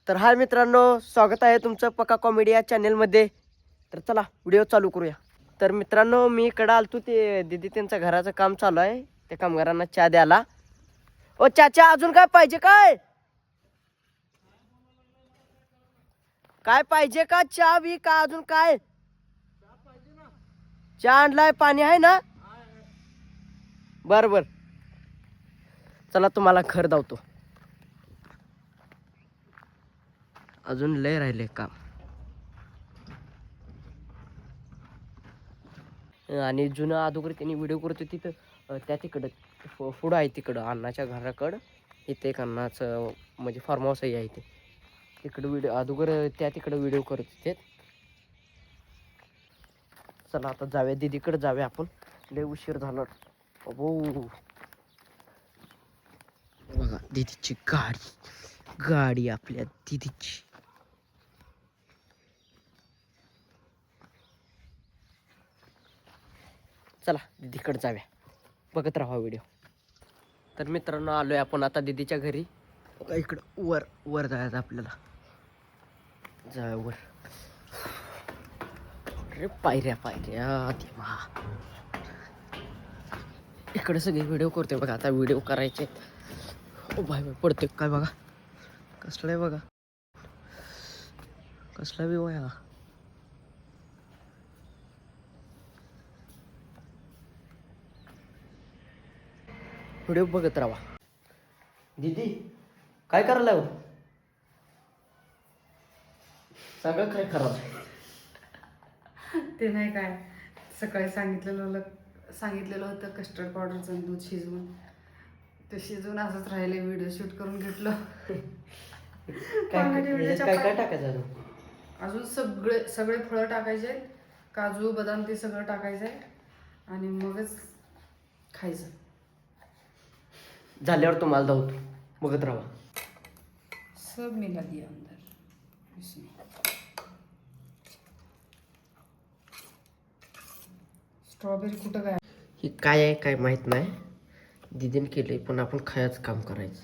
तर हाय मित्रांनो, स्वागत आहे तुमचं पक्का कॉमेडी या चॅनलमध्ये. तर चला व्हिडिओ चालू करूया. तर मित्रांनो, मी इकडं आलतो, ते दीदी त्यांचं घराचं काम चालू आहे, त्या कामगारांना चहा द्यायला. ओ चाचा, अजून काय पाहिजे? काय काय पाहिजे का? चहा बी का अजून काय? चहा आणलाय, पाणी आहे ना? बर बर, चला तुम्हाला घर धावतो. अजून लय राहिले काम. आणि जुनं अगोदर त्यांनी व्हिडिओ करतो तिथं त्या तिकडं पुढं आहे, तिकडं अण्णाच्या घराकडं. इथे एक अण्णाचं म्हणजे फार्म हाऊसही आहे ते. तिकडं व्हिडिओ अगोदर त्या तिकडं व्हिडिओ करत होते. चला आता जाऊया दीदीकडे, जाऊया आपण. लय उशीर झाला. अबो बघा दीदीची गाडी आपल्या दीदीची. चला दीदीकडे जाऊया, बघत राहा व्हिडिओ. तर मित्रांनो, आलोय आपण आता दीदीच्या घरी. बघा इकडं वर वर जायचं आपल्याला. जाऊया वर. अरे पायऱ्या देवा. इकडे सगळे व्हिडिओ करतोय बघा. आता व्हिडिओ करायचे. ओ बाय बाय, पडतोय काय बघा. कसला आहे बघा, कसला व्ह्यू आहे हा. व्हिडिओ बघत राहा. दीदी काय करायला हो? सांगा काय करायला. ते नाही काय, सकाळी सांगितलेलं होतं कस्टर्ड पावडरचं दूध शिजवून, ते शिजवून असंच राहिले. व्हिडिओ शूट करून घेतलं. काय काय टाकायचं अजून? अजून सगळे फळं टाकायचे, काजू बदाम ते सगळं टाकायचं आहे आणि मगच खायचं. झाल्यावर तुम्हाला धावतो, बघत राहा. सब मिला दिया अंदर इसमें. स्ट्रॉबेरी कुठं काय? ही काय आहे काय माहित नाही, दीदीने केलंय, पण आपण खायचं काम करायचं.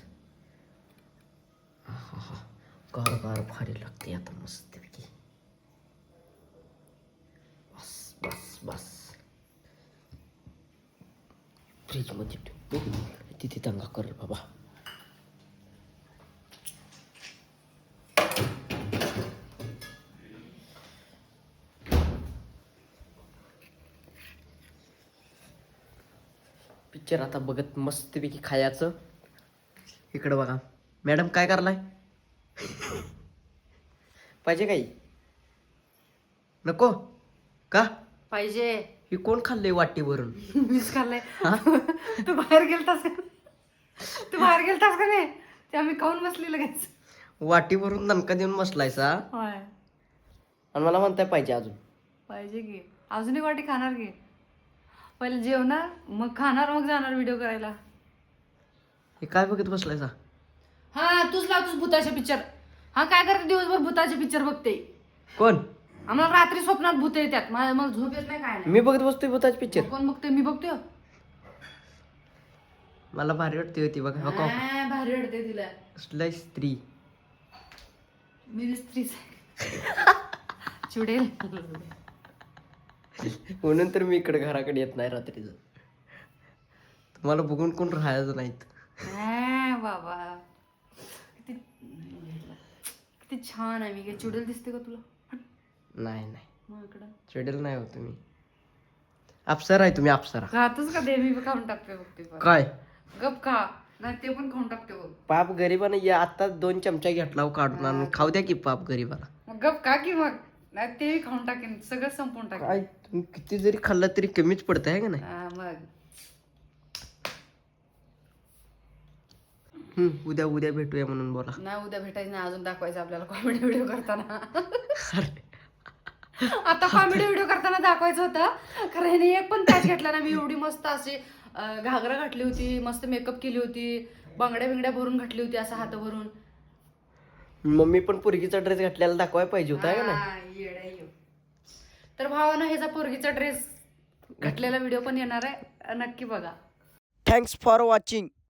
हा हा, गार गार भारी लागते आता मस्त पैकी. बस बस बस, फ्रीज मध्ये ठेव, तिथे दंगा करेल बाबा. पिक्चर आता बघत मस्तपैकी खायचं. इकडं बघा मॅडम, काय करलाय? पाहिजे काही? नको का? पाहिजे. ही कोण खाल्लंय वाटीवरून? मीच खाल्लंय. तू बाहेर गेलतास का नाही? ते आम्ही खाऊन बसले लगेच. वाटीवरून दणका देऊन बसलायसा होय, आणि मला म्हणताय पाहिजे अजून? पाहिजे की. अजून एक वाटी खाणार की. पहिले जेवणार, मग खाणार, मग जाणार व्हिडिओ करायला. हे काय बघत बसलायसा? हा, तूच लावतोस भूताचे पिक्चर. हा, काय करते दिवसभर? भूताचे पिक्चर बघते. कोण? आम्हाला रात्री स्वप्नात भूत येतात. मला झोप येत नाही, काय नाही. मी बघत बसतोय भूताचे पिक्चर? कोण बघतोय? मी बघतोय. मला भारी वाटते होती बघा. भारी वाटते तिला. कसलाय स्त्री. मी स्त्रीच चुडेल. म्हणून तर मी इकडे घराकडे येत नाही रात्रीचं. तुम्हाला बघून कोण राहायचं नाहीत. बाबा, किती छान आहे. मी काय चुडेल दिसते का तुला? नाही नाही, मग इकडं चेडल नाही हो तुम्ही. अप्सरा आहे तुम्ही, अप्सरा. खातच का? दे, मी खाऊन टाकते बघ. ते काय गप खा नाही, ते पण खाऊन टाकते बघ. पाप गरीबानं या आता 2 चमचा घेतला हो काढून, आणून खाऊ द्या की पाप गरीबाला. मग गप का की मग. नाही, ते खाऊन टाकेन, सगळं संपवून टाकेन. काय तुम्ही किती जरी खाल्लं तरी कमीच पडत आहे का नाही? मग उद्या भेटूया म्हणून बोला. नाही, उद्या भेटायचं नाही, अजून दाखवायचं आपल्याला कॉमेडी व्हिडिओ करताना. आता कॉमेडी व्हिडिओ करताना दाखवायचं होतं. खरं ह्याने एक पण पॅच घेतला ना. मी एवढी मस्त अशी घागरा घातली होती, मस्त मेकअप केली होती, बांगड्या बिंगड्या भरून घातली होती, असं हात भरून. मम्मी पण पोरगीचा ड्रेस घातलेला दाखवायला पाहिजे होता का नाही? तर भावानं ह्याचा पोरगीचा ड्रेस घातलेला व्हिडिओ पण येणार आहे, नक्की बघा. Thanks for watching.